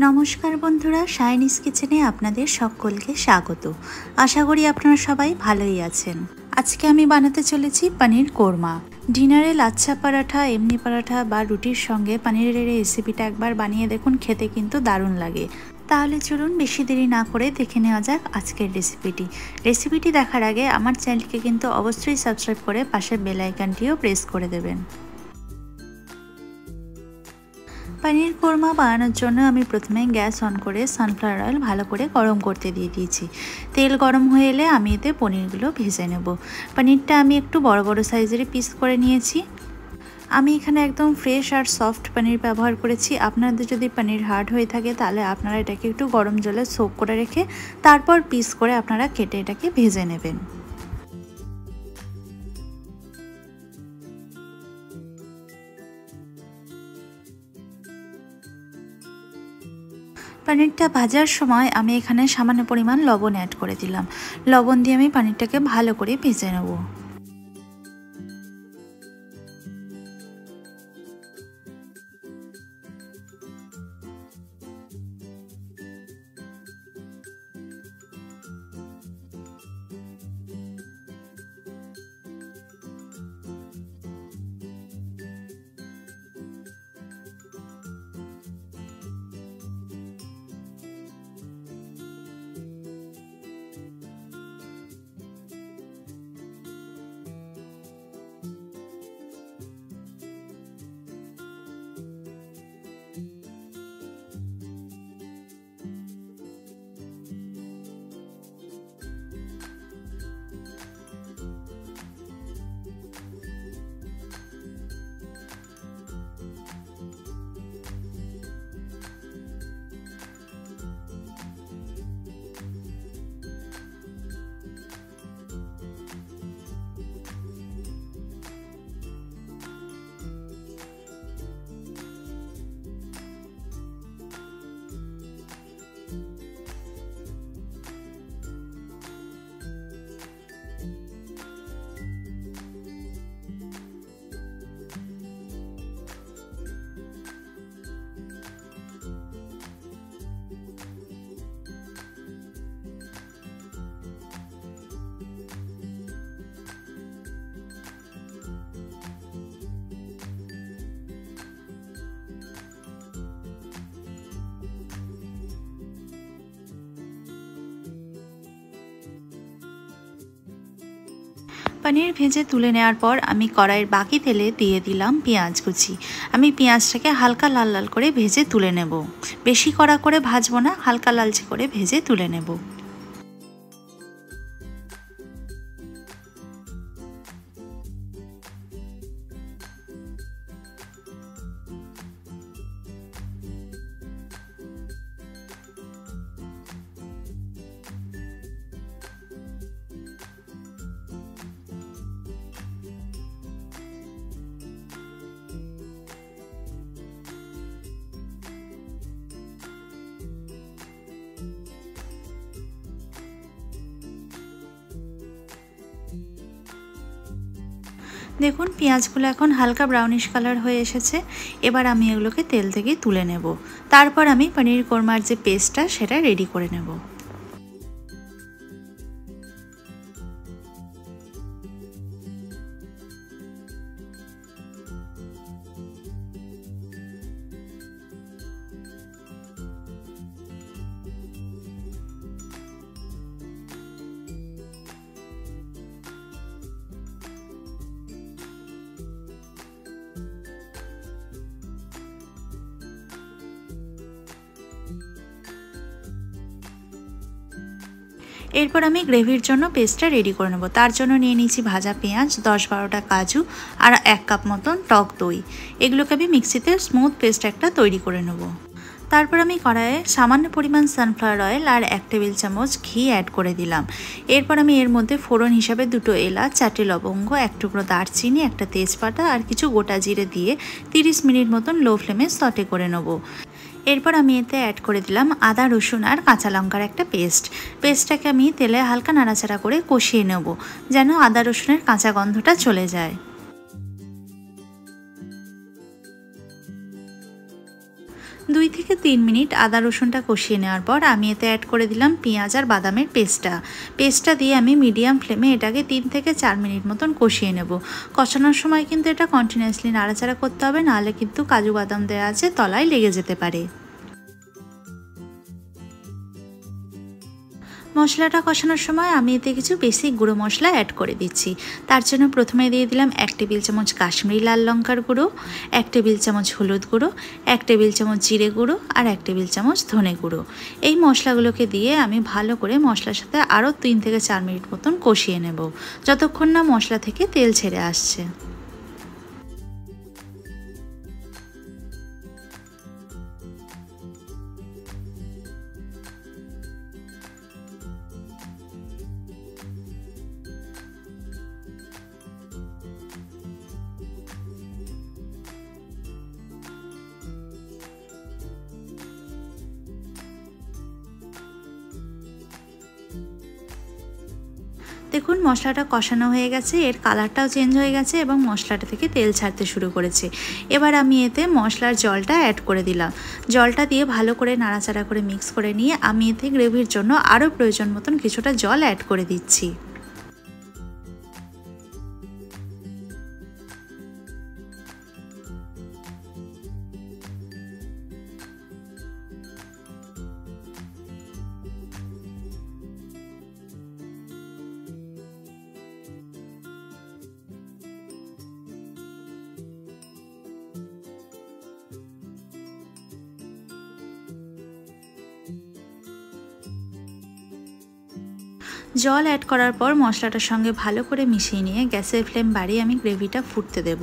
নমস্কার বন্ধুরা, শাইনিজ কিচেনে আপনাদের সকলকে স্বাগত। আশা করি আপনারা সবাই ভালোই আছেন। আজকে আমি বানাতে চলেছি পনির কোরমা। ডিনারে লাচ্ছা পরাঠা, এমনি পরাঠা বা রুটির সঙ্গে পনিরের এই রেসিপিটা একবার বানিয়ে দেখুন, খেতে কিন্তু দারুণ লাগে। তাহলে চলুন বেশি দেরি না করে দেখে নেওয়া যাক আজকের রেসিপিটি দেখার আগে আমার চ্যানেলকে কিন্তু অবশ্যই সাবস্ক্রাইব করে পাশের বেল আইকনটিও প্রেস করে দেবেন। পনির কোরমা বানানোর জন্য আমি প্রথমে গ্যাস অন করে সানফ্লাওয়ার অয়েল ভালো করে গরম করতে দিয়ে দিয়েছি। তেল গরম হয়ে এলে আমি এতে পনিরগুলো ভেজে নেব। পনিরটা আমি একটু বড় বড় সাইজের পিস করে নিয়েছি। আমি এখানে একদম ফ্রেশ আর সফট পনির ব্যবহার করেছি। আপনাদের যদি পনির হার্ড হয়ে থাকে তাহলে আপনারা এটাকে একটু গরম জলে সোক করে রেখে তারপর পিস করে আপনারা কেটে এটাকে ভেজে নেবেন। পনিরটা ভাজার সময় আমি এখানে সামান্য পরিমাণ লবণ অ্যাড করে দিলাম। লবণ দিয়ে আমি পনিরটাকে ভালো করে ভেজে নেব। পনির ভেজে তুলে নেওয়ার পর আমি কড়াইয়ের বাকি তেলে দিয়ে দিলাম পেঁয়াজ কুচি। আমি পেঁয়াজটাকে হালকা লাল লাল করে ভেজে তুলে নেব। বেশি কড়া করে ভাজবো না, হালকা লালচে করে ভেজে তুলে নেব। দেখুন পেঁয়াজগুলো এখন হালকা ব্রাউনিশ কালার হয়ে এসেছে। এবার আমি এগুলোকে তেল থেকে তুলে নেব। তারপর আমি পনির কোরমার যে পেস্টটা সেটা রেডি করে নেব। এরপর আমি গ্রেভির জন্য পেস্টটা রেডি করে নেব। তার জন্য নিয়ে নিয়েছি ভাজা পেঁয়াজ, 10-12টা কাজু আর 1 কাপ মতন টক দই। এগুলোকে আমি মিক্সিতে স্মুথ পেস্ট একটা তৈরি করে নেব। তারপর আমি কড়াইয়ে সামান্য পরিমাণ সানফ্লাওয়ার অয়েল আর 1 টেবিল চামচ ঘি অ্যাড করে দিলাম। এরপর আমি এর মধ্যে ফোড়ন হিসাবে 2টো এলাচ, 4টে লবঙ্গ, 1 টুকরো দারচিনি, 1টা তেজপাতা আর কিছু গোটা জিরে দিয়ে 30 মিনিট মতন লো ফ্লেমে সটে করে নেব। এরপর আমি এতে অ্যাড করে দিলাম আদা, রসুন আর কাঁচা লঙ্কার একটা পেস্টটাকে আমি তেলে হালকা নাড়াচাড়া করে কষিয়ে নেব, যেন আদা রসুনের কাঁচা গন্ধটা চলে যায়। 2 থেকে 3 মিনিট আদা রসুনটা কষিয়ে নেওয়ার পর আমি এতে অ্যাড করে দিলাম পেঁয়াজ আর বাদামের পেস্টটা দিয়ে আমি মিডিয়াম ফ্লেমে এটাকে 3 থেকে 4 মিনিট মতন কষিয়ে নেব। কষানোর সময় কিন্তু এটা কন্টিনিউয়াসলি নাড়াচাড়া করতে হবে, নাহলে কিন্তু কাজু বাদাম দেওয়া আছে তলায় লেগে যেতে পারে। মশলাটা কষানোর সময় আমি এতে কিছু বেসিক গুঁড়ো মশলা অ্যাড করে দিচ্ছি। তার জন্য প্রথমে দিয়ে দিলাম 1 টেবিল চামচ কাশ্মীরি লাল লঙ্কার গুঁড়ো, 1 টেবিল চামচ হলুদ গুঁড়ো, 1 টেবিল চামচ জিরে গুঁড়ো আর 1 টেবিল চামচ ধনে গুঁড়ো। এই মশলাগুলোকে দিয়ে আমি ভালো করে মশলার সাথে আরও 3 থেকে 4 মিনিট মতন কষিয়ে নেব, যতক্ষণ না মশলা থেকে তেল ছেড়ে আসছে। দেখুন মশলাটা কষানো হয়ে গেছে, এর কালারটাও চেঞ্জ হয়ে গেছে এবং মশলাটা থেকে তেল ছাড়তে শুরু করেছে। এবার আমি এতে মশলার জলটা অ্যাড করে দিলাম। জলটা দিয়ে ভালো করে নাড়াচাড়া করে মিক্স করে নিয়ে আমি এতে গ্রেভির জন্য আরও প্রয়োজন মতন কিছুটা জল অ্যাড করে দিচ্ছি। জল অ্যাড করার পর মশলাটার সঙ্গে ভালো করে মিশিয়ে নিয়ে গ্যাসের ফ্লেম বাড়িয়ে আমি গ্রেভিটা ফুটতে দেব।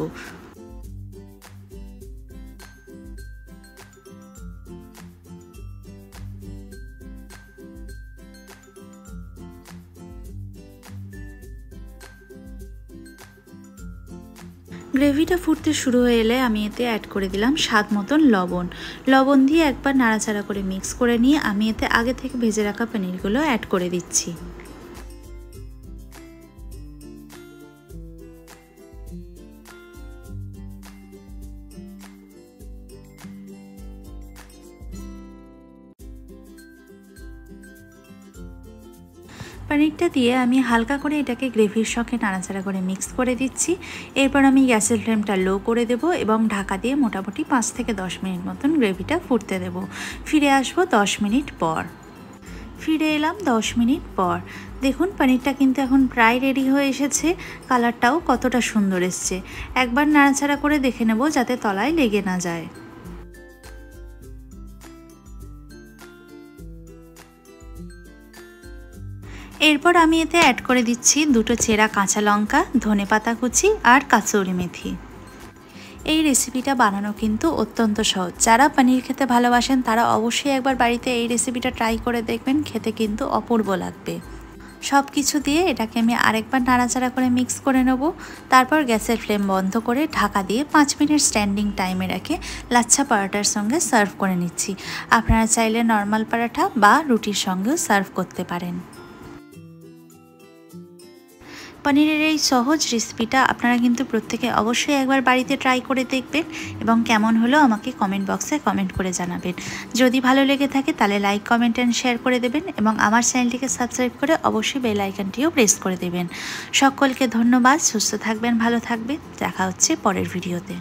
গ্রেভিটা ফুটতে শুরু হয়ে এলে আমি এতে অ্যাড করে দিলাম স্বাদ মতন লবণ দিয়ে একবার নাড়াচাড়া করে মিক্স করে নিয়ে আমি এতে আগে থেকে ভেজে রাখা পনিরগুলো অ্যাড করে দিচ্ছি। পনিরটা দিয়ে আমি হালকা করে এটাকে গ্রেভির সঙ্গে নাড়াচাড়া করে মিক্স করে দিচ্ছি। এরপর আমি গ্যাসের ফ্লেমটা লো করে দেব এবং ঢাকা দিয়ে মোটামুটি 5 থেকে 10 মিনিট মতন গ্রেভিটা ফুটতে দেব। ফিরে আসবো 10 মিনিট পর। ফিরে এলাম 10 মিনিট পর। দেখুন পনিরটা কিন্তু এখন প্রায় রেডি হয়ে এসেছে, কালারটাও কতটা সুন্দর এসছে। একবার নাড়াচাড়া করে দেখে নেব যাতে তলায় লেগে না যায়। এরপর আমি এতে অ্যাড করে দিচ্ছি 2টো চেরা কাঁচা লঙ্কা, ধনেপাতা কুচি আর কাসুরি মেথি। এই রেসিপিটা বানানো কিন্তু অত্যন্ত সহজ। যারা পনির খেতে ভালোবাসেন তারা অবশ্যই একবার বাড়িতে এই রেসিপিটা ট্রাই করে দেখবেন, খেতে কিন্তু অপূর্ব লাগবে। সব কিছু দিয়ে এটাকে আমি আরেকবার নাড়াচাড়া করে মিক্স করে নেব। তারপর গ্যাসের ফ্লেম বন্ধ করে ঢাকা দিয়ে 5 মিনিট স্ট্যান্ডিং টাইমে রেখে লাচ্ছা পরোটার সঙ্গে সার্ভ করে নিচ্ছি। আপনারা চাইলে নর্মাল পরোটা বা রুটির সঙ্গেও সার্ভ করতে পারেন। পনিরের এই সহজ রেসিপিটা আপনারা কিন্তু প্রত্যেকে অবশ্যই একবার বাড়িতে ট্রাই করে দেখবেন এবং কেমন হলো আমাকে কমেন্ট বক্সে কমেন্ট করে জানাবেন। যদি ভালো লেগে থাকে তাহলে লাইক, কমেন্ট অ্যান্ড শেয়ার করে দেবেন এবং আমার চ্যানেলটিকে সাবস্ক্রাইব করে অবশ্যই বেল আইকনটিও প্রেস করে দেবেন। সকলকে ধন্যবাদ। সুস্থ থাকবেন, ভালো থাকবেন। দেখা হচ্ছে পরের ভিডিওতে।